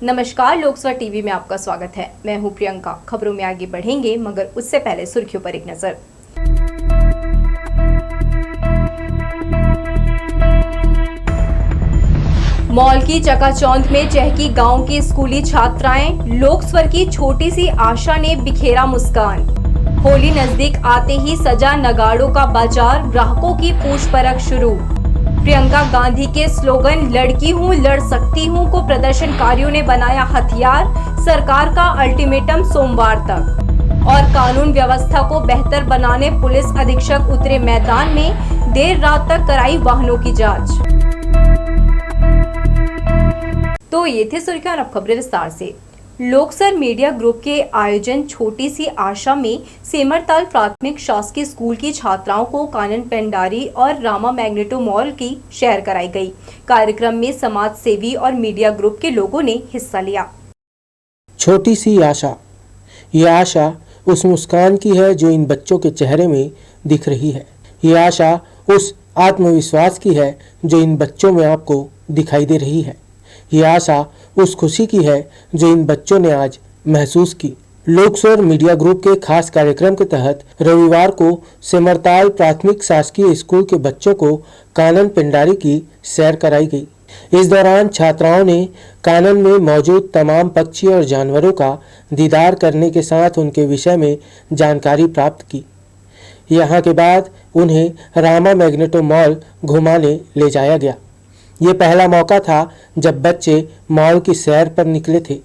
नमस्कार, लोकसभा टीवी में आपका स्वागत है। मैं हूं प्रियंका। खबरों में आगे बढ़ेंगे, मगर उससे पहले सुर्खियों पर एक नजर। मॉल की चकाचौंध में चहकी गांव की स्कूली छात्राएं, लोकस्वर की छोटी सी आशा ने बिखेरा मुस्कान। होली नजदीक आते ही सजा नगाड़ों का बाजार, ग्राहकों की पूछ परख शुरू। प्रियंका गांधी के स्लोगन लड़की हूं लड़ सकती हूं को प्रदर्शनकारियों ने बनाया हथियार, सरकार का अल्टीमेटम सोमवार तक। और कानून व्यवस्था को बेहतर बनाने पुलिस अधीक्षक उतरे मैदान में, देर रात तक कराई वाहनों की जांच। तो ये थे सुर्खियां, अब खबरें विस्तार से। लोकसर मीडिया ग्रुप के आयोजन छोटी सी आशा में सेमरताल प्राथमिक शासकीय स्कूल की छात्राओं को कानन पेंडारी और रामा मैग्नेटो मॉल की सैर कराई गई। कार्यक्रम में समाज सेवी और मीडिया ग्रुप के लोगों ने हिस्सा लिया। छोटी सी आशा, ये आशा उस मुस्कान की है जो इन बच्चों के चेहरे में दिख रही है। ये आशा उस आत्मविश्वास की है जो इन बच्चों में आपको दिखाई दे रही है। ये आशा उस खुशी की है जो इन बच्चों ने आज महसूस की। लोकस्वर मीडिया ग्रुप के खास कार्यक्रम के तहत रविवार को सेमरताल प्राथमिक शासकीय स्कूल के बच्चों को कानन पेंडारी की सैर कराई गई। इस दौरान छात्राओं ने कानन में मौजूद तमाम पक्षी और जानवरों का दीदार करने के साथ उनके विषय में जानकारी प्राप्त की। यहाँ के बाद उन्हें रामा मैग्नेटो मॉल घुमाने ले जाया गया। ये पहला मौका था जब बच्चे मॉल की सैर पर निकले थे।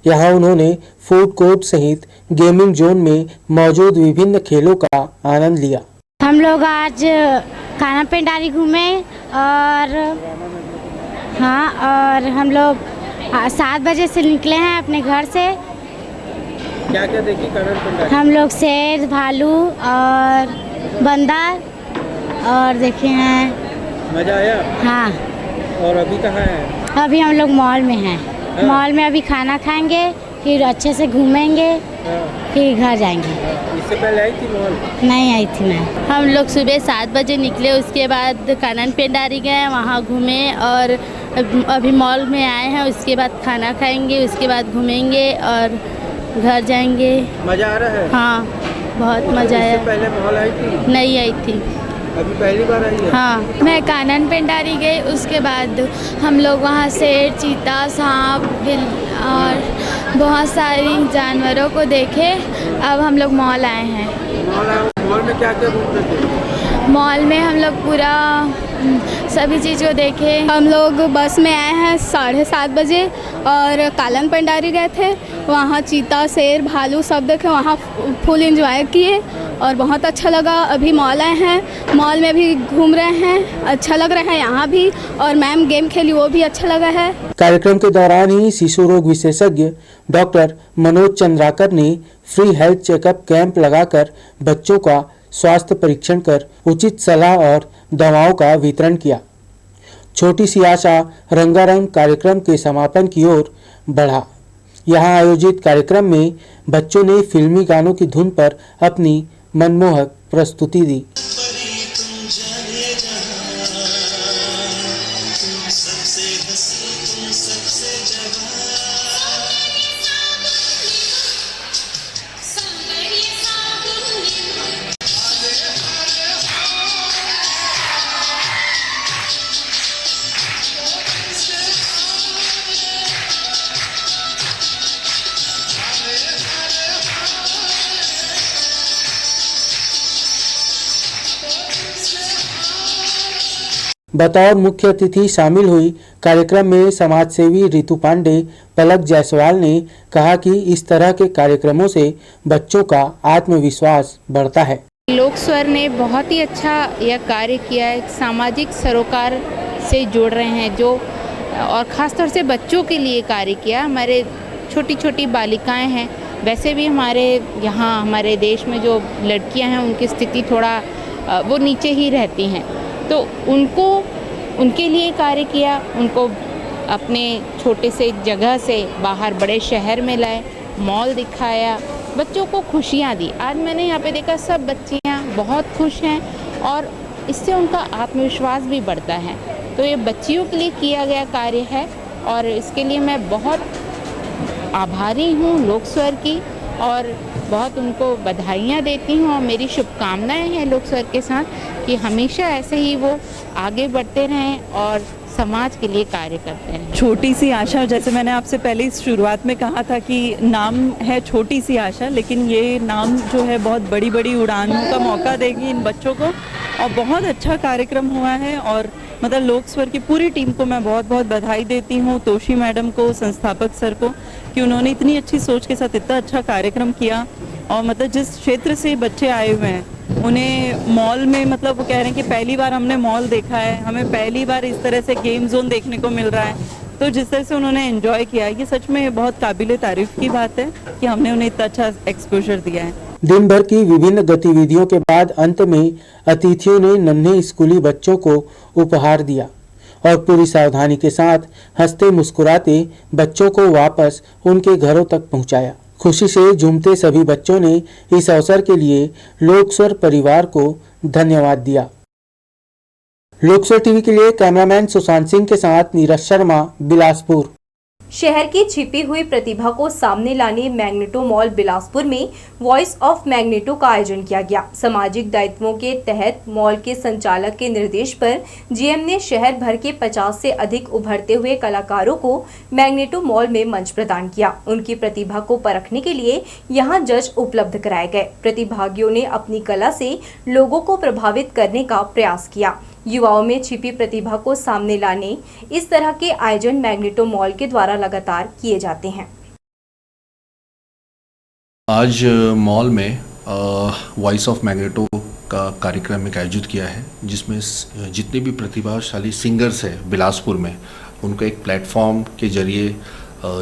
यहाँ उन्होंने फूड कोर्ट सहित गेमिंग जोन में मौजूद विभिन्न खेलों का आनंद लिया। हम लोग आज कानन पेंडारी घूमे और हम लोग 7 बजे से निकले हैं अपने घर से। क्या क्या देखी कानन पेंडारी? हम लोग शेर, भालू और बंदर और देखे हैं। मजा आया? हाँ। और अभी कहाँ हैं? अभी हम लोग मॉल में हैं। हाँ। मॉल में अभी खाना खाएंगे, फिर अच्छे से घूमेंगे। हाँ। फिर घर जाएंगे। हाँ। इससे पहले आई थी मॉल? नहीं आई थी मैं। हम लोग सुबह 7 बजे निकले, उसके बाद कानन पेंडारी गए, वहाँ घूमे और अभी मॉल में आए हैं। उसके बाद खाना खाएंगे, उसके बाद घूमेंगे और घर जाएंगे। मज़ा आ रहा है? हाँ, बहुत मज़ा आया। इससे पहले मॉल आई थी? नहीं आई थी। अभी पहली बार आई है? हाँ। मैं कानन पेंडारी गई, उसके बाद हम लोग वहाँ शेर, चीता, सांप, बिल और बहुत सारी जानवरों को देखे। अब हम लोग मॉल आए हैं। मॉल में क्या क्या घूम रहे थे? मॉल में हम लोग पूरा सभी चीज़ को देखे। हम लोग बस में आए हैं 7:30 बजे और कानन पेंडारी गए थे। वहाँ चीता, शेर, भालू सब देखे, वहाँ फुल एंजॉय किए और बहुत अच्छा लगा। अभी मॉल आए हैं, मॉल में भी घूम रहे हैं, अच्छा लग रहा है यहाँ भी। और मैम गेम खेली, वो भी अच्छा लगा है। कार्यक्रम के दौरान ही शिशु रोग विशेषज्ञ डॉक्टर मनोज चंद्राकर ने फ्री हेल्थ चेकअप कैंप लगाकर बच्चों का स्वास्थ्य परीक्षण कर उचित सलाह और दवाओं का वितरण किया। छोटी सी आशा रंगारंग कार्यक्रम के समापन की ओर बढ़ा। यहाँ आयोजित कार्यक्रम में बच्चों ने फिल्मी गानों की धुन पर अपनी मनमोहक प्रस्तुति दी। बतौर मुख्य अतिथि शामिल हुई कार्यक्रम में समाजसेवी रितु पांडे, पलक जायसवाल ने कहा कि इस तरह के कार्यक्रमों से बच्चों का आत्मविश्वास बढ़ता है। लोकस्वर ने बहुत ही अच्छा यह कार्य किया है। सामाजिक सरोकार से जोड़ रहे हैं जो, और ख़ासतौर से बच्चों के लिए कार्य किया। हमारे छोटी छोटी बालिकाएं हैं, वैसे भी हमारे यहाँ हमारे देश में जो लड़कियां हैं उनकी स्थिति थोड़ा वो नीचे ही रहती हैं, तो उनके लिए कार्य किया। उनको अपने छोटे से जगह से बाहर बड़े शहर में लाए, मॉल दिखाया, बच्चों को खुशियाँ दी। आज मैंने यहाँ पे देखा सब बच्चियाँ बहुत खुश हैं और इससे उनका आत्मविश्वास भी बढ़ता है। तो ये बच्चियों के लिए किया गया कार्य है और इसके लिए मैं बहुत आभारी हूँ लोक स्वर की और बहुत उनको बधाइयाँ देती हूँ और मेरी शुभकामनाएं हैं लोक स्वर के साथ कि हमेशा ऐसे ही वो आगे बढ़ते रहें और समाज के लिए कार्य करते हैं। छोटी सी आशा, जैसे मैंने आपसे पहले इस शुरुआत में कहा था कि नाम है छोटी सी आशा, लेकिन ये नाम जो है बहुत बड़ी बड़ी उड़ानों का मौका देगी इन बच्चों को। और बहुत अच्छा कार्यक्रम हुआ है और मतलब लोक स्वर की पूरी टीम को मैं बहुत बहुत बधाई देती हूँ, तोशी मैडम को, संस्थापक सर को, कि उन्होंने इतनी अच्छी सोच के साथ इतना अच्छा कार्यक्रम किया। और मतलब जिस क्षेत्र से बच्चे आए हुए हैं उन्हें मॉल में, मतलब वो कह रहे हैं कि पहली बार हमने मॉल देखा है, हमें पहली बार इस तरह से गेम जोन देखने को मिल रहा है। तो जिस तरह से उन्होंने एंजॉय किया है, ये सच में बहुत काबिले तारीफ की बात है कि हमने उन्हें इतना अच्छा एक्सपोजर दिया है। दिन भर की विभिन्न गतिविधियों के बाद अंत में अतिथियों ने नन्हे स्कूली बच्चों को उपहार दिया और पूरी सावधानी के साथ हंसते मुस्कुराते बच्चों को वापस उनके घरों तक पहुंचाया। खुशी से झूमते सभी बच्चों ने इस अवसर के लिए लोक स्वर परिवार को धन्यवाद दिया। लोक स्वर टीवी के लिए कैमरामैन सुशांत सिंह के साथ नीरज शर्मा, बिलासपुर। शहर की छिपी हुई प्रतिभा को सामने लाने मैग्नेटो मॉल बिलासपुर में वॉइस ऑफ मैग्नेटो का आयोजन किया गया। सामाजिक दायित्वों के तहत मॉल के संचालक के निर्देश पर जीएम ने शहर भर के 50 से अधिक उभरते हुए कलाकारों को मैग्नेटो मॉल में मंच प्रदान किया। उनकी प्रतिभा को परखने के लिए यहां जज उपलब्ध कराए गए। प्रतिभागियों ने अपनी कला से लोगों को प्रभावित करने का प्रयास किया। युवाओं में छिपी प्रतिभा को सामने लाने इस तरह के आयोजन मैग्नेटो मॉल के द्वारा लगातार किए जाते हैं। आज मॉल में वॉइस ऑफ मैग्नेटो का कार्यक्रम एक आयोजित किया है, जिसमें जितने भी प्रतिभाशाली सिंगर्स हैं बिलासपुर में, उनका एक प्लेटफॉर्म के जरिए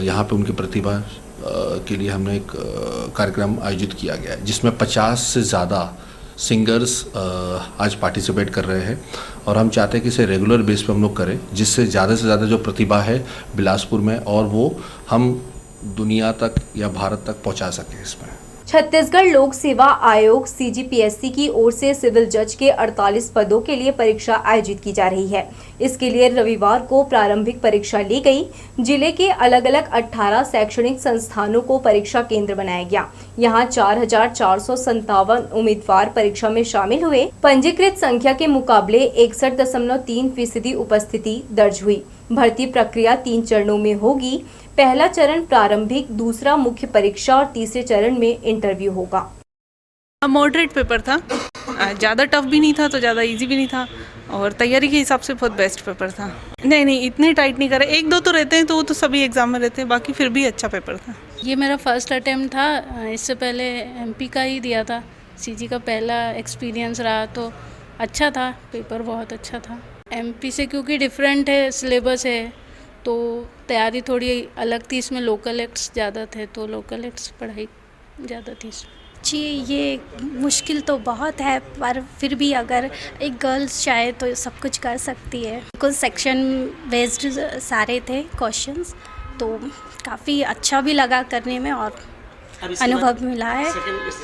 यहाँ पे उनकी प्रतिभा के लिए हमने एक कार्यक्रम आयोजित किया गया है, जिसमें 50 से ज़्यादा सिंगर्स आज पार्टिसिपेट कर रहे हैं और हम चाहते हैं कि इसे रेगुलर बेस पे हम लोग करें, जिससे ज़्यादा से ज़्यादा जो प्रतिभा है बिलासपुर में और वो हम दुनिया तक या भारत तक पहुंचा सकें। इसमें छत्तीसगढ़ लोक सेवा आयोग CGPSC की ओर से सिविल जज के 48 पदों के लिए परीक्षा आयोजित की जा रही है। इसके लिए रविवार को प्रारंभिक परीक्षा ली गई। जिले के अलग अलग 18 शैक्षणिक संस्थानों को परीक्षा केंद्र बनाया गया। यहां 4,457 उम्मीदवार परीक्षा में शामिल हुए। पंजीकृत संख्या के मुकाबले 61.3% उपस्थिति दर्ज हुई। भर्ती प्रक्रिया 3 चरणों में होगी। पहला चरण प्रारंभिक, दूसरा मुख्य परीक्षा और तीसरे चरण में इंटरव्यू होगा। मॉडरेट पेपर था, ज़्यादा टफ भी नहीं था तो ज़्यादा इजी भी नहीं था और तैयारी के हिसाब से बहुत बेस्ट पेपर था। नहीं इतने टाइट नहीं करे, 1-2 तो रहते हैं तो वो तो सभी एग्जाम में रहते हैं, बाकी फिर भी अच्छा पेपर था। ये मेरा फर्स्ट अटेम्प्ट था। इससे पहले MP का ही दिया था। CG का पहला एक्सपीरियंस रहा तो अच्छा था, पेपर बहुत अच्छा था। MP से क्योंकि डिफरेंट है, सिलेबस है तो तैयारी थोड़ी अलग थी। इसमें लोकल एक्ट्स ज़्यादा थे तो लोकल एक्ट्स पढ़ाई ज़्यादा थी। जी, ये मुश्किल तो बहुत है पर फिर भी अगर एक गर्ल्स चाहे तो सब कुछ कर सकती है। कुछ सेक्शन बेस्ड सारे थे क्वेश्चंस, तो काफ़ी अच्छा भी लगा करने में और अनुभव मिला है।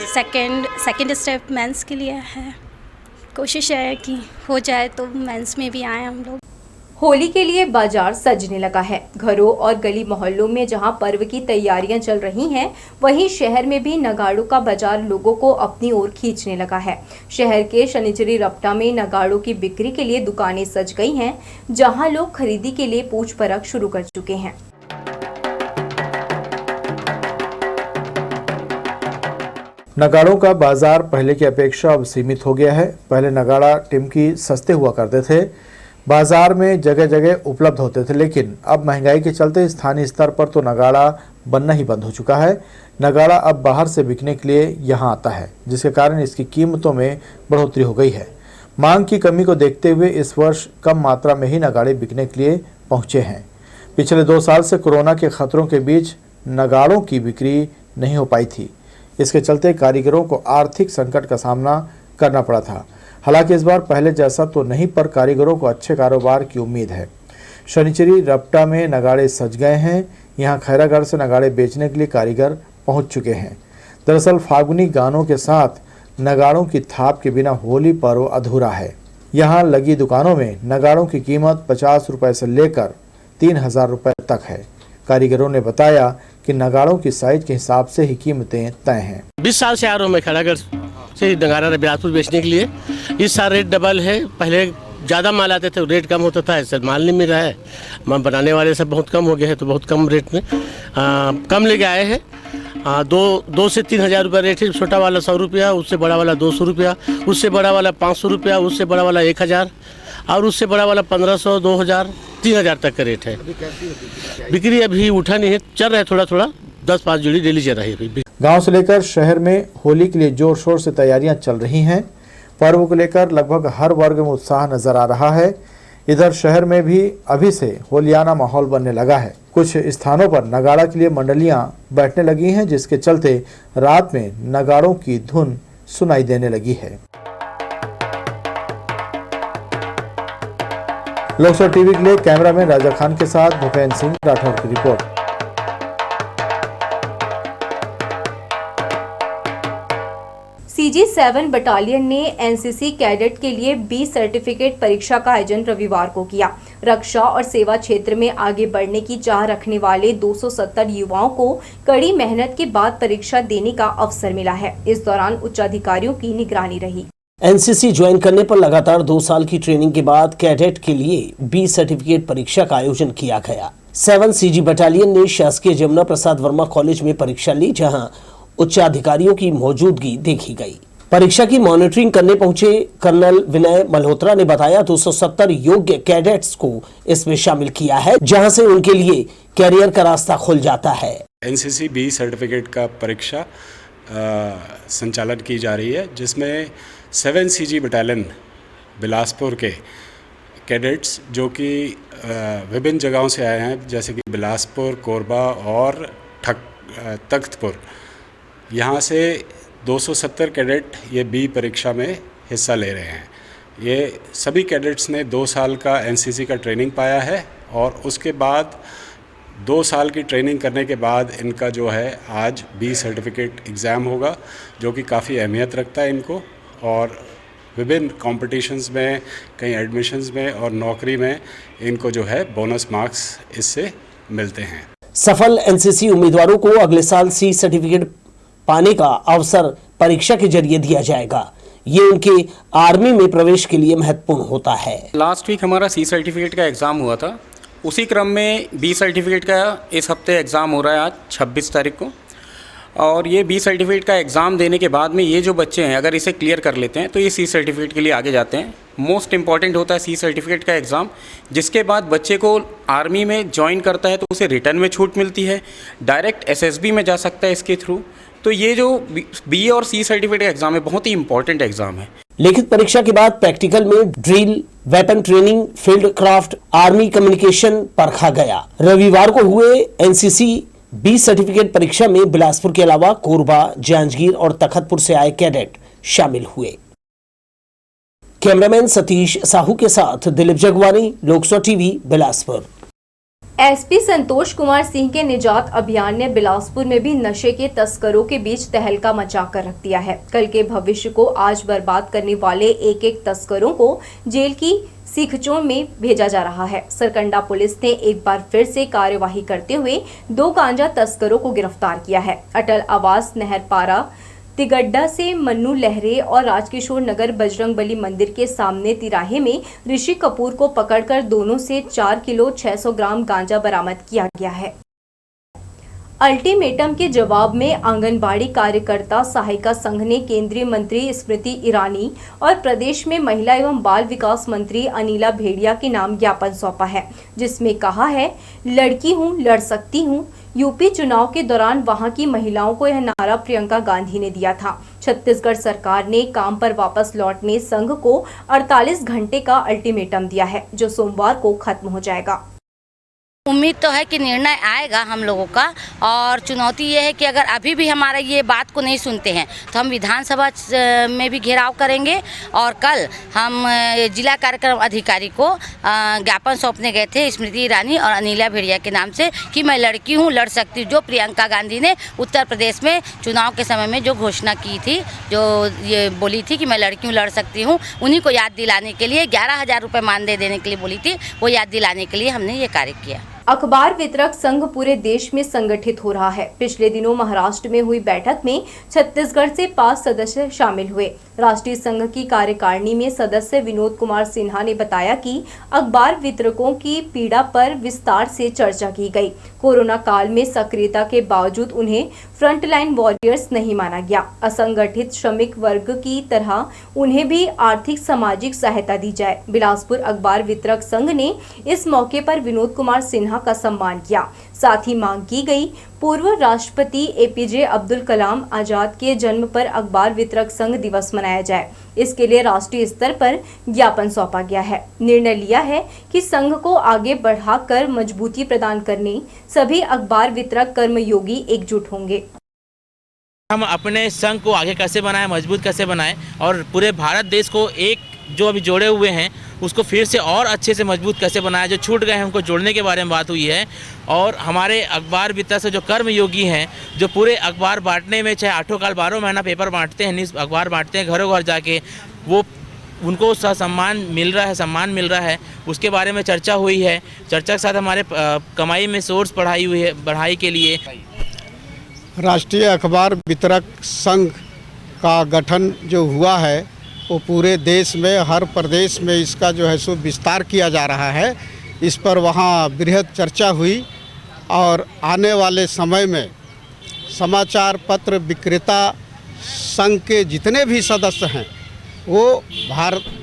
सेकंड स्टेप मेंस के लिए है। कोशिश है कि हो जाए तो मेंस में भी आए हम लोग। होली के लिए बाजार सजने लगा है। घरों और गली मोहल्लों में जहां पर्व की तैयारियां चल रही हैं, वहीं शहर में भी नगाड़ों का बाजार लोगों को अपनी ओर खींचने लगा है। शहर के शनिचरी रपटा में नगाड़ों की बिक्री के लिए दुकानें सज गई हैं, जहां लोग खरीदी के लिए पूछ परख शुरू कर चुके हैं। नगाड़ों का बाजार पहले की अपेक्षा अब सीमित हो गया है। पहले नगाड़ा टिमकी सस्ते हुआ करते थे, बाजार में जगह जगह उपलब्ध होते थे, लेकिन अब महंगाई के चलते स्थानीय स्तर पर तो नगाड़ा बनना ही बंद हो चुका है। नगाड़ा अब बाहर से बिकने के लिए यहाँ आता है, जिसके कारण इसकी कीमतों में बढ़ोतरी हो गई है। मांग की कमी को देखते हुए इस वर्ष कम मात्रा में ही नगाड़े बिकने के लिए पहुँचे हैं। पिछले 2 साल से कोरोना के खतरों के बीच नगाड़ों की बिक्री नहीं हो पाई थी। इसके चलते कारीगरों को आर्थिक संकट का सामना करना पड़ा था। हालांकि इस बार पहले जैसा तो नहीं, पर कारीगरों को अच्छे कारोबार की उम्मीद है। शनिचरी रपटा में नगाड़े सज गए हैं। यहाँ खैरागढ़ से नगाड़े बेचने के लिए कारीगर पहुँच चुके हैं। दरअसल फागुनी गानों के साथ नगाड़ों की थाप के बिना होली पर्व अधूरा है। यहाँ लगी दुकानों में नगाड़ों की कीमत 50 रुपये से लेकर 3000 रुपये तक है। कारीगरों ने बताया कि नगाड़ों की साइज के हिसाब से ही कीमतें तय हैं। 20 साल से आ रहा हूँ मैं खड़ागढ़ से नगाड़ा बिलासपुर बेचने के लिए। इस साल रेट डबल है। पहले ज़्यादा माल आते थे, रेट कम होता था, ऐसा माल नहीं मिल रहा है। बनाने वाले सब बहुत कम हो गए हैं, तो बहुत कम रेट में कम लेके आए हैं। 2 से 3 हज़ार रुपये रेट है। छोटा वाला 100 रुपया, उससे बड़ा वाला 200 रुपया, उससे बड़ा वाला 500 रुपया, उससे बड़ा वाला 1000 और उससे बड़ा वाला 1500, 2000, 3000 तक का रेट है। बिक्री अभी उठा नहीं है, चल रहा है थोड़ा थोड़ा, 10-5 जोड़ी डेली चल रही है अभी। गांव से लेकर शहर में होली के लिए जोर शोर से तैयारियां चल रही हैं। पर्व को लेकर लगभग हर वर्ग में उत्साह नजर आ रहा है। इधर शहर में भी अभी से होलियाना माहौल बनने लगा है। कुछ स्थानों पर नगाड़ा के लिए मंडलियां बैठने लगी हैं, जिसके चलते रात में नगाड़ों की धुन सुनाई देने लगी है। लोकसभा टीवी के लिए कैमरामैन राजा खान के साथ भूपेंद्र सिंह राठौर की रिपोर्ट। CG7 बटालियन ने एनसीसी कैडेट के लिए बी सर्टिफिकेट परीक्षा का आयोजन रविवार को किया। रक्षा और सेवा क्षेत्र में आगे बढ़ने की चाह रखने वाले 270 युवाओं को कड़ी मेहनत के बाद परीक्षा देने का अवसर मिला है। इस दौरान उच्चाधिकारियों की निगरानी रही। एनसीसी ज्वाइन करने पर लगातार 2 साल की ट्रेनिंग के बाद कैडेट के लिए बी सर्टिफिकेट परीक्षा का आयोजन किया गया। 7 CG बटालियन ने शासकीय जमुना प्रसाद वर्मा कॉलेज में परीक्षा ली, जहां उच्चाधिकारियों की मौजूदगी देखी गई। परीक्षा की मॉनिटरिंग करने पहुंचे कर्नल विनय मल्होत्रा ने बताया 270 योग्य कैडेट्स को इसमें शामिल किया है, जहां से उनके लिए कैरियर का रास्ता खुल जाता है। एनसीसी बी सर्टिफिकेट का परीक्षा संचालन की जा रही है, जिसमें 7 CG बटालियन बिलासपुर के कैडेट्स जो कि विभिन्न जगहों से आए हैं, जैसे कि बिलासपुर, कोरबा और तख्तपुर, यहाँ से 270 कैडेट ये बी परीक्षा में हिस्सा ले रहे हैं। ये सभी कैडेट्स ने 2 साल का एनसीसी का ट्रेनिंग पाया है और उसके बाद 2 साल की ट्रेनिंग करने के बाद इनका जो है आज बी सर्टिफिकेट एग्ज़ाम होगा, जो कि काफ़ी अहमियत रखता है इनको, और विभिन्न कॉम्पिटिशन्स में, कई एडमिशन्स में और नौकरी में इनको जो है बोनस मार्क्स इससे मिलते हैं। सफल एनसीसी उम्मीदवारों को अगले साल सी सर्टिफिकेट पाने का अवसर परीक्षा के जरिए दिया जाएगा। ये उनके आर्मी में प्रवेश के लिए महत्वपूर्ण होता है। लास्ट वीक हमारा सी सर्टिफिकेट का एग्ज़ाम हुआ था, उसी क्रम में बी सर्टिफिकेट का इस हफ्ते एग्ज़ाम हो रहा है, आज 26 तारीख को। और ये बी सर्टिफिकेट का एग्ज़ाम देने के बाद में ये जो बच्चे हैं अगर इसे क्लियर कर लेते हैं तो ये सी सर्टिफिकेट के लिए आगे जाते हैं। मोस्ट इम्पॉर्टेंट होता है सी सर्टिफिकेट का एग्ज़ाम, जिसके बाद बच्चे को आर्मी में ज्वाइन करता है तो उसे रिटर्न में छूट मिलती है, डायरेक्ट एसएसबी में जा सकता है इसके थ्रू। तो ये जो बी और सी सर्टिफिकेट का एग्ज़ाम है बहुत ही इंपॉर्टेंट एग्ज़ाम है। लिखित परीक्षा के बाद प्रैक्टिकल में drill, weapon training, field craft, army communication परखा गया। रविवार को हुए एनसीसी बी सर्टिफिकेट परीक्षा में बिलासपुर के अलावा कोरबा, जांजगीर और तखतपुर से आए कैडेट शामिल हुए। कैमरामैन सतीश साहू के साथ दिलीप जगवानी, लोकसभा टीवी, बिलासपुर। एसपी संतोष कुमार सिंह के निजात अभियान ने बिलासपुर में भी नशे के तस्करों के बीच तहलका मचा कर रख दिया है। कल के भविष्य को आज बर्बाद करने वाले एक तस्करों को जेल की सीखचों में भेजा जा रहा है। सरकंडा पुलिस ने एक बार फिर से कार्यवाही करते हुए 2 गांजा तस्करों को गिरफ्तार किया है। अटल आवास नहरपारा तिगड्डा से मन्नू लहरे और राजकिशोर नगर बजरंगबली मंदिर के सामने तिराहे में ऋषि कपूर को पकड़कर दोनों से 4 किलो 600 ग्राम गांजा बरामद किया गया है। अल्टीमेटम के जवाब में आंगनबाड़ी कार्यकर्ता सहायिका संघ ने केंद्रीय मंत्री स्मृति ईरानी और प्रदेश में महिला एवं बाल विकास मंत्री अनिला भेड़िया के नाम ज्ञापन सौंपा है, जिसमें कहा है, लड़की हूं, लड़ सकती हूं। यूपी चुनाव के दौरान वहां की महिलाओं को यह नारा प्रियंका गांधी ने दिया था। छत्तीसगढ़ सरकार ने काम पर वापस लौटने संघ को 48 घंटे का अल्टीमेटम दिया है, जो सोमवार को खत्म हो जाएगा। उम्मीद तो है कि निर्णय आएगा हम लोगों का, और चुनौती ये है कि अगर अभी भी हमारा ये बात को नहीं सुनते हैं तो हम विधानसभा में भी घेराव करेंगे। और कल हम जिला कार्यक्रम अधिकारी को ज्ञापन सौंपने गए थे स्मृति ईरानी और अनिला भेड़िया के नाम से कि मैं लड़की हूँ, लड़ सकती हूँ। जो प्रियंका गांधी ने उत्तर प्रदेश में चुनाव के समय में जो घोषणा की थी, जो ये बोली थी कि मैं लड़की हूँ, लड़ सकती हूँ, उन्हीं को याद दिलाने के लिए 11,000 रुपये मानदेय देने के लिए बोली थी, वो याद दिलाने के लिए हमने ये कार्य किया। अखबार वितरक संघ पूरे देश में संगठित हो रहा है। पिछले दिनों महाराष्ट्र में हुई बैठक में छत्तीसगढ़ से 5 सदस्य शामिल हुए। राष्ट्रीय संघ की कार्यकारिणी में सदस्य विनोद कुमार सिन्हा ने बताया कि अखबार वितरकों की पीड़ा पर विस्तार से चर्चा की गई। कोरोना काल में सक्रियता के बावजूद उन्हें फ्रंटलाइन वॉरियर्स नहीं माना गया। असंगठित श्रमिक वर्ग की तरह उन्हें भी आर्थिक सामाजिक सहायता दी जाए। बिलासपुर अखबार वितरक संघ ने इस मौके पर विनोद कुमार सिन्हा का सम्मान किया। साथ ही मांग की गई पूर्व राष्ट्रपति एपीजे अब्दुल कलाम आजाद के जन्म पर अखबार वितरक संघ दिवस मनाया जाए। इसके लिए राष्ट्रीय स्तर पर ज्ञापन सौंपा गया है। निर्णय लिया है कि संघ को आगे बढ़ाकर मजबूती प्रदान करने सभी अखबार वितरक कर्मयोगी एकजुट होंगे। हम अपने संघ को आगे कैसे बनाएं, मजबूत कैसे बनाएं और पूरे भारत देश को एक जो अभी जोड़े हुए हैं उसको फिर से और अच्छे से मजबूत कैसे बनाएं, जो छूट गए हैं उनको जोड़ने के बारे में बात हुई है। और हमारे अखबार वितरक से जो कर्मयोगी हैं, जो पूरे अखबार बांटने में चाहे 8 काल 12 महीना पेपर बांटते हैं, न्यूज़ अखबार बांटते हैं घरों घर जाके, वो उनको सम्मान मिल रहा है, उसके बारे में चर्चा हुई है। चर्चा के साथ हमारे कमाई में सोर्स बढ़ाई हुई है, बढ़ाई के लिए राष्ट्रीय अखबार वितरक संघ का गठन जो हुआ है वो पूरे देश में हर प्रदेश में इसका जो है सो विस्तार किया जा रहा है। इस पर वहाँ बृहद चर्चा हुई और आने वाले समय में समाचार पत्र विक्रेता संघ के जितने भी सदस्य हैं वो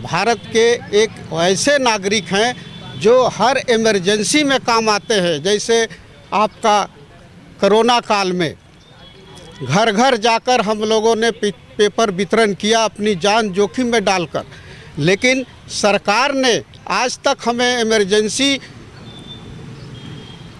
भारत के एक ऐसे नागरिक हैं जो हर इमरजेंसी में काम आते हैं। जैसे आपका कोरोना काल में घर घर जाकर हम लोगों ने पेपर वितरण किया अपनी जान जोखिम में डालकर, लेकिन सरकार ने आज तक हमें इमरजेंसी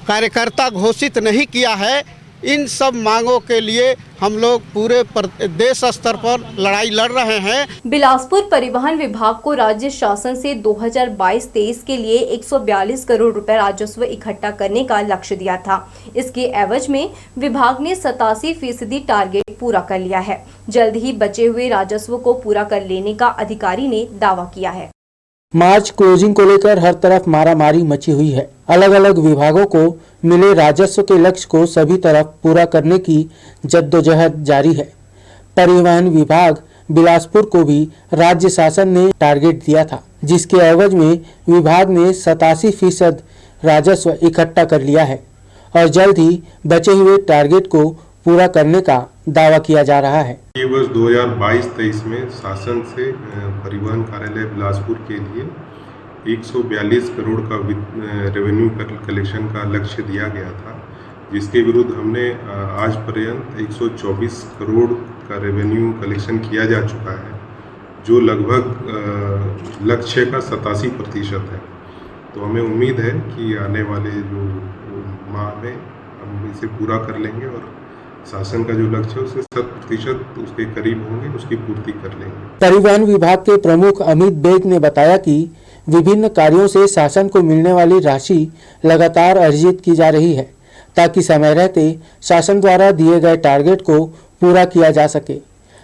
कार्यकर्ता घोषित नहीं किया है। इन सब मांगों के लिए हम लोग पूरे देश स्तर पर लड़ाई लड़ रहे हैं। बिलासपुर परिवहन विभाग को राज्य शासन से 2022-23 के लिए 142 करोड़ रुपए राजस्व इकट्ठा करने का लक्ष्य दिया था। इसके एवज में विभाग ने 87% टारगेट पूरा कर लिया है। जल्द ही बचे हुए राजस्व को पूरा कर लेने का अधिकारी ने दावा किया है। मार्च क्लोजिंग को लेकर हर तरफ मारामारी मची हुई है। अलग अलग विभागों को मिले राजस्व के लक्ष्य को सभी तरफ पूरा करने की जद्दोजहद जारी है। परिवहन विभाग बिलासपुर को भी राज्य शासन ने टारगेट दिया था, जिसके एवज में विभाग ने 87% राजस्व इकट्ठा कर लिया है और जल्द ही बचे हुए टारगेट को पूरा करने का दावा किया जा रहा है। ये वर्ष 2022-23 में शासन से परिवहन कार्यालय बिलासपुर के लिए 142 करोड़ का रेवेन्यू कलेक्शन का लक्ष्य दिया गया था, जिसके विरुद्ध हमने आज पर्यंत 124 करोड़ का रेवेन्यू कलेक्शन किया जा चुका है, जो लगभग लक्ष्य का 87% है। तो हमें उम्मीद है कि आने वाले जो माह में हम इसे पूरा कर लेंगे और शासन का जो लक्ष्य है उससे 100% उसके करीब होंगे, उसकी पूर्ति कर लेंगे। परिवहन विभाग के प्रमुख अमित बेग ने बताया कि विभिन्न कार्यों से शासन को मिलने वाली राशि लगातार अर्जित की जा रही है, ताकि समय रहते शासन द्वारा दिए गए टारगेट को पूरा किया जा सके।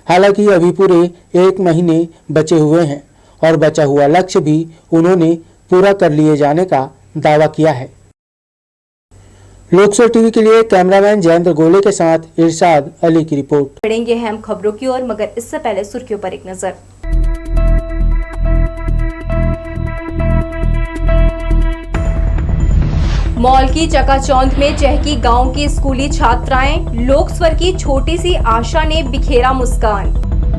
हालांकि अभी पूरे 1 महीने बचे हुए हैं और बचा हुआ लक्ष्य भी उन्होंने पूरा कर लिए जाने का दावा किया है। लोकसभा टीवी के लिए कैमरामैन जयेंद्र गोले के साथ इरशाद अली की रिपोर्ट। बढ़ेंगे हम खबरों की ओर, मगर इससे पहले सुर्खियों पर एक नजर। मॉल की चकाचौंध में चहकी गांव की स्कूली छात्राएं, लोक स्वर की छोटी सी आशा ने बिखेरा मुस्कान।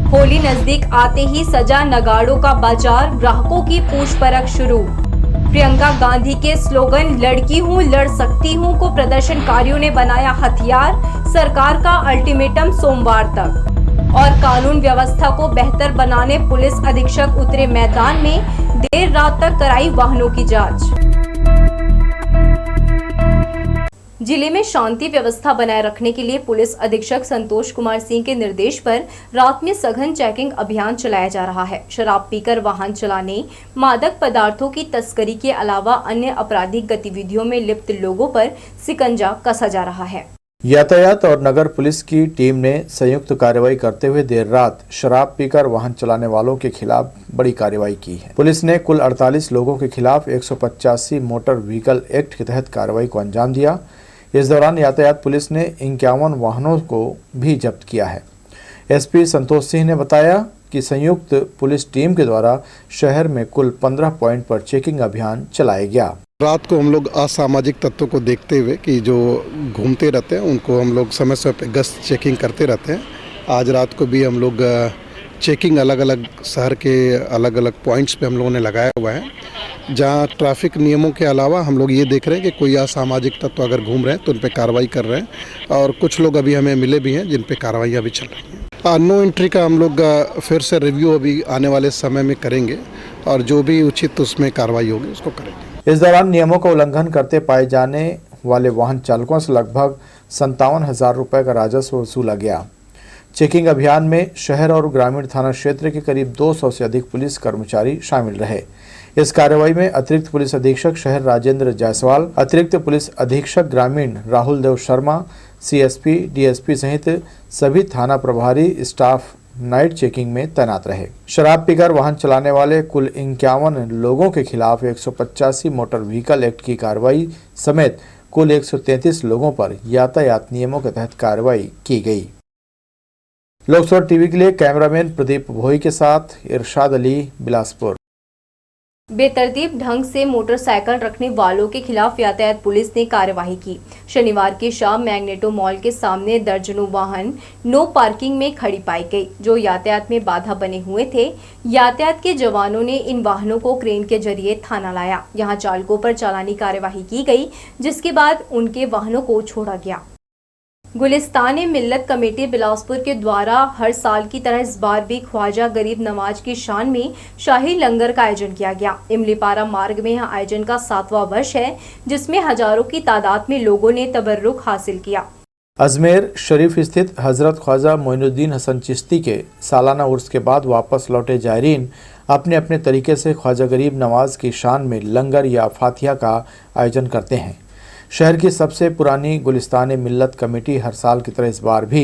होली नजदीक आते ही सजा नगाड़ों का बाजार, ग्राहकों की पूछ परख शुरू। प्रियंका गांधी के स्लोगन लड़की हूं लड़ सकती हूं को प्रदर्शनकारियों ने बनाया हथियार, सरकार का अल्टीमेटम सोमवार तक। और कानून व्यवस्था को बेहतर बनाने पुलिस अधीक्षक उतरे मैदान में, देर रात तक कराई वाहनों की जांच। जिले में शांति व्यवस्था बनाए रखने के लिए पुलिस अधीक्षक संतोष कुमार सिंह के निर्देश पर रात में सघन चेकिंग अभियान चलाया जा रहा है। शराब पीकर वाहन चलाने, मादक पदार्थों की तस्करी के अलावा अन्य आपराधिक गतिविधियों में लिप्त लोगों पर शिकंजा कसा जा रहा है। यातायात और नगर पुलिस की टीम ने संयुक्त कार्रवाई करते हुए देर रात शराब पीकर वाहन चलाने वालों के खिलाफ बड़ी कार्रवाई की है। पुलिस ने कुल 48 लोगों के खिलाफ 185 मोटर व्हीकल एक्ट के तहत कार्रवाई को अंजाम दिया। इस दौरान यातायात पुलिस ने 51 वाहनों को भी जब्त किया है। एसपी संतोष सिंह ने बताया कि संयुक्त पुलिस टीम के द्वारा शहर में कुल 15 पॉइंट पर चेकिंग अभियान चलाया गया। रात को हम लोग असामाजिक तत्वों को देखते हुए कि जो घूमते रहते हैं उनको हम लोग समय समय पर गश्त चेकिंग करते रहते हैं। आज रात को भी हम लोग चेकिंग अलग अलग शहर के अलग अलग पॉइंट्स पे हम लोगों ने लगाया हुआ है, जहां ट्रैफिक नियमों के अलावा हम लोग ये देख रहे हैं कि कोई असामाजिक तत्व अगर घूम रहे हैं तो उन पर कार्रवाई कर रहे हैं और कुछ लोग अभी हमें मिले भी हैं जिन पे कार्रवाइयाँ अभी चल रही हैं। नो एंट्री का हम लोग फिर से रिव्यू अभी आने वाले समय में करेंगे और जो भी उचित उसमें कार्रवाई होगी उसको करेंगे। इस दौरान नियमों का उल्लंघन करते पाए जाने वाले वाहन चालकों से लगभग 57,000 रुपये का राजस्व वसूला गया। चेकिंग अभियान में शहर और ग्रामीण थाना क्षेत्र के करीब 200 से अधिक पुलिस कर्मचारी शामिल रहे। इस कार्रवाई में अतिरिक्त पुलिस अधीक्षक शहर राजेंद्र जायसवाल, अतिरिक्त पुलिस अधीक्षक ग्रामीण राहुल देव शर्मा, सीएसपी, डीएसपी सहित सभी थाना प्रभारी स्टाफ नाइट चेकिंग में तैनात रहे। शराब पीकर वाहन चलाने वाले कुल 51 लोगों के खिलाफ 185 मोटर व्हीकल एक्ट की कार्रवाई समेत कुल 133 लोगों पर यातायात नियमों के तहत कार्रवाई की गई। लोकसभा टीवी के लिए कैमरामैन प्रदीप भोई के साथ इरशाद अली, बिलासपुर। बेतरतीब ढंग से मोटरसाइकिल रखने वालों के खिलाफ यातायात पुलिस ने कार्यवाही की। शनिवार की शाम मैग्नेटो मॉल के सामने दर्जनों वाहन नो पार्किंग में खड़ी पाई गई, जो यातायात में बाधा बने हुए थे। यातायात के जवानों ने इन वाहनों को क्रेन के जरिए थाना लाया। यहां चालकों पर चालानी कार्यवाही की गई, जिसके बाद उनके वाहनों को छोड़ा गया। गुलिस्तान मिल्लत कमेटी बिलासपुर के द्वारा हर साल की तरह इस बार भी ख्वाजा गरीब नवाज की शान में शाही लंगर का आयोजन किया गया। इमलीपारा मार्ग में यह आयोजन का 7वां वर्ष है, जिसमें हजारों की तादाद में लोगों ने तबर्रुक हासिल किया। अजमेर शरीफ स्थित हजरत ख्वाजा मोइनुद्दीन हसन चिश्ती के सालाना उर्स के बाद वापस लौटे जायरीन अपने अपने तरीके से ख्वाजा गरीब नवाज की शान में लंगर या फातिहा का आयोजन करते हैं। शहर की सबसे पुरानी गुलिस्तान मिल्लत कमेटी हर साल की तरह इस बार भी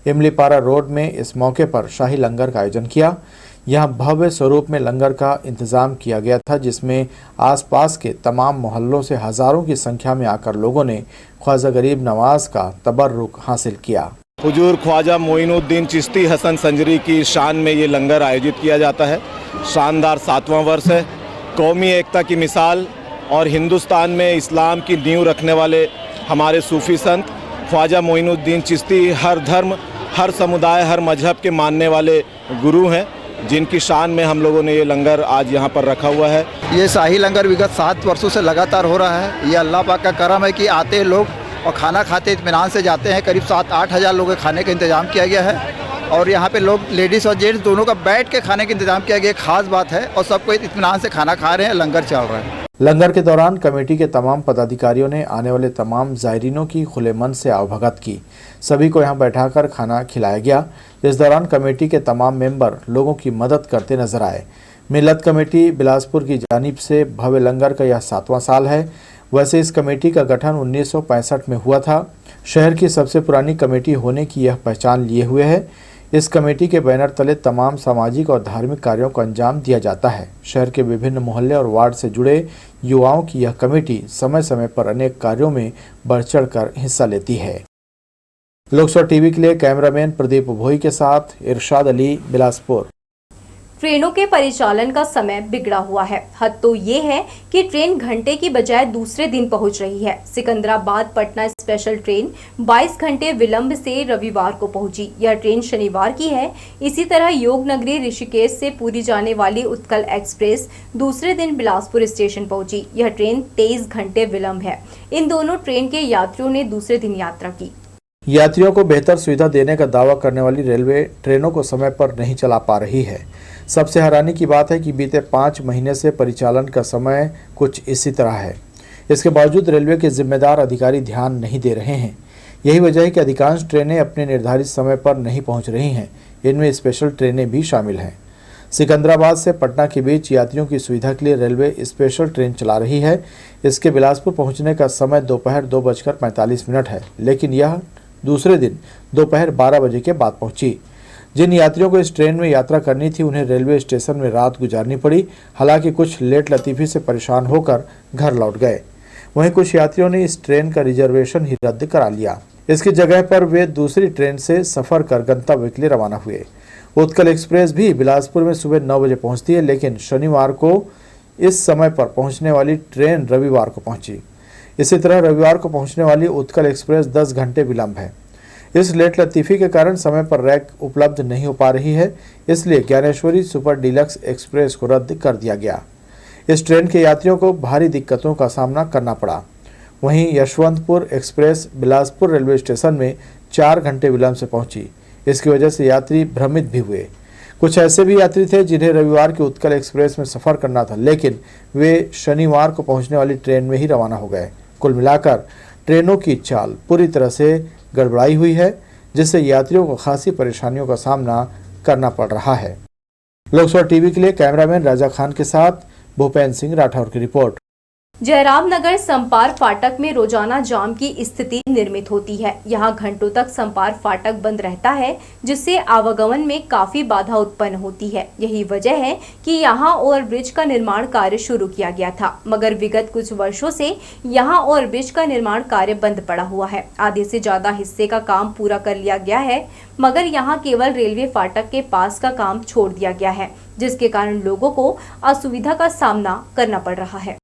इमलीपारा रोड में इस मौके पर शाही लंगर का आयोजन किया। यहां भव्य स्वरूप में लंगर का इंतजाम किया गया था, जिसमें आसपास के तमाम मोहल्लों से हजारों की संख्या में आकर लोगों ने ख्वाजा गरीब नवाज का तबर्रुक हासिल किया। हुजूर ख्वाजा मोइनुद्दीन चिश्ती हसन संजरी की शान में ये लंगर आयोजित किया जाता है। शानदार 7वां वर्ष है। कौमी एकता की मिसाल और हिंदुस्तान में इस्लाम की नींव रखने वाले हमारे सूफ़ी संत ख्वाजा मोइनुद्दीन चिश्ती हर धर्म, हर समुदाय, हर मजहब के मानने वाले गुरु हैं, जिनकी शान में हम लोगों ने ये लंगर आज यहाँ पर रखा हुआ है। ये शाही लंगर विगत 7 वर्षों से लगातार हो रहा है। ये अल्लाह पाक का करम है कि आते हैं लोग और खाना खाते इत्मीनान से जाते हैं। करीब 7-8 हज़ार लोगों के खाने का इंतज़ाम किया गया है और यहाँ पे लोग लेडीज़ और जेंट्स दोनों का बैठ के खाने का इंतज़ाम किया गया। एक खास बात है और सबको इत्मीनान से खाना खा रहे हैं, लंगर चल रहा है। लंगर के दौरान कमेटी के तमाम पदाधिकारियों ने आने वाले तमाम ज़ायरीनों की खुले मन से आवभगत की। सभी को यहां बैठाकर खाना खिलाया गया। इस दौरान कमेटी के तमाम मेंबर लोगों की मदद करते नजर आए। मिल्लत कमेटी बिलासपुर की जानिब से भव्य लंगर का यह 7वां साल है। वैसे इस कमेटी का गठन 1965 में हुआ था। शहर की सबसे पुरानी कमेटी होने की यह पहचान लिए हुए है। इस कमेटी के बैनर तले तमाम सामाजिक और धार्मिक कार्यों को अंजाम दिया जाता है। शहर के विभिन्न मोहल्ले और वार्ड से जुड़े युवाओं की यह कमेटी समय समय पर अनेक कार्यों में बढ़ चढ़कर हिस्सा लेती है। लोकसभा टीवी के लिए कैमरामैन प्रदीप भोई के साथ इरशाद अली, बिलासपुर। ट्रेनों के परिचालन का समय बिगड़ा हुआ है। हद तो ये है कि ट्रेन घंटे की बजाय दूसरे दिन पहुंच रही है। सिकंदराबाद पटना स्पेशल ट्रेन 22 घंटे विलंब से रविवार को पहुंची। यह ट्रेन शनिवार की है। इसी तरह योग नगरी ऋषिकेश से पुरी जाने वाली उत्कल एक्सप्रेस दूसरे दिन बिलासपुर स्टेशन पहुंची। यह ट्रेन 23 घंटे विलंब है। इन दोनों ट्रेन के यात्रियों ने दूसरे दिन यात्रा की। यात्रियों को बेहतर सुविधा देने का दावा करने वाली रेलवे ट्रेनों को समय पर नहीं चला पा रही है। सबसे हैरानी की बात है कि बीते 5 महीने से परिचालन का समय कुछ इसी तरह है। इसके बावजूद रेलवे के जिम्मेदार अधिकारी ध्यान नहीं दे रहे हैं। यही वजह है कि अधिकांश ट्रेनें अपने निर्धारित समय पर नहीं पहुंच रही हैं। इनमें स्पेशल ट्रेनें भी शामिल हैं। सिकंदराबाद से पटना के बीच यात्रियों की सुविधा के लिए रेलवे स्पेशल ट्रेन चला रही है। इसके बिलासपुर पहुंचने का समय दोपहर 2:45 है, लेकिन यह दूसरे दिन दोपहर 12 बजे के बाद पहुंची। जिन यात्रियों को इस ट्रेन में यात्रा करनी थी उन्हें रेलवे स्टेशन में रात गुजारनी पड़ी। हालांकि कुछ लेट लतीफ़ी से परेशान होकर घर लौट गए। वहीं कुछ यात्रियों ने इस ट्रेन का रिजर्वेशन ही रद्द करा लिया। इसकी जगह पर वे दूसरी ट्रेन से सफर कर गंतव्य के लिए रवाना हुए। उत्कल एक्सप्रेस भी बिलासपुर में सुबह 9 बजे पहुंचती है, लेकिन शनिवार को इस समय पर पहुंचने वाली ट्रेन रविवार को पहुंची। इसी तरह रविवार को पहुंचने वाली उत्कल एक्सप्रेस 10 घंटे विलंब है। इस लेट लतीफ़ी के कारण समय पर रैक उपलब्ध नहीं हो पा रही है, इसलिए ज्ञानेश्वरी सुपर डीलक्स एक्सप्रेस को रद्द कर दिया गया। इस ट्रेन के यात्रियों को भारी दिक्कतों का सामना करना पड़ा। वहीं Yeshwantpur express Bilaspur railway station में 4 घंटे विलंब से पहुंची। इसकी वजह से यात्री भ्रमित भी हुए। कुछ ऐसे भी यात्री थे जिन्हें रविवार की उत्कल एक्सप्रेस में सफ़र करना था, लेकिन वे शनिवार को पहुंचने वाली ट्रेन में ही रवाना हो गए। कुल मिलाकर ट्रेनों की चाल पूरी तरह से गड़बड़ाई हुई है, जिससे यात्रियों को खासी परेशानियों का सामना करना पड़ रहा है। लोकसभा टीवी के लिए कैमरामैन राजा खान के साथ भूपेंद्र सिंह राठौर की रिपोर्ट। जयराम नगर संपार फाटक में रोजाना जाम की स्थिति निर्मित होती है। यहां घंटों तक संपार फाटक बंद रहता है, जिससे आवागमन में काफी बाधा उत्पन्न होती है। यही वजह है कि यहां ओवरब्रिज का निर्माण कार्य शुरू किया गया था, मगर विगत कुछ वर्षों से यहां ओवरब्रिज का निर्माण कार्य बंद पड़ा हुआ है। आधे से ज्यादा हिस्से का काम पूरा कर लिया गया है, मगर यहां केवल रेलवे फाटक के पास का काम छोड़ दिया गया है, जिसके कारण लोगों को असुविधा का सामना करना पड़ रहा है।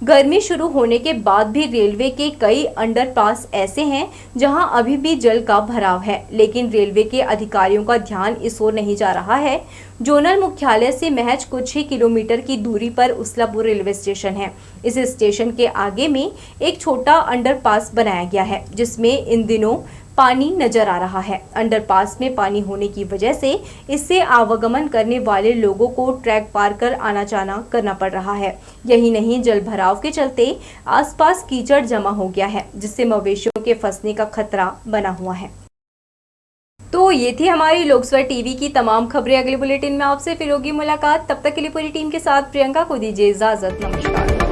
गर्मी शुरू होने के बाद भी रेलवे के कई अंडरपास ऐसे हैं जहां अभी भी जल का भराव है, लेकिन रेलवे के अधिकारियों का ध्यान इस ओर नहीं जा रहा है। जोनल मुख्यालय से महज कुछ ही किलोमीटर की दूरी पर उसलापुर रेलवे स्टेशन है। इस स्टेशन के आगे में एक छोटा अंडरपास बनाया गया है, जिसमें इन दिनों पानी नजर आ रहा है। अंडरपास में पानी होने की वजह से इससे आवागमन करने वाले लोगों को ट्रैक पार कर आना जाना करना पड़ रहा है। यही नहीं, जल भराव के चलते आसपास कीचड़ जमा हो गया है, जिससे मवेशियों के फंसने का खतरा बना हुआ है। तो ये थी हमारी लोकसभा टीवी की तमाम खबरें। अगले बुलेटिन में आपसे फिर होगी मुलाकात। तब तक के लिए पूरी टीम के साथ प्रियंका को दीजिए इजाजत। नमस्कार।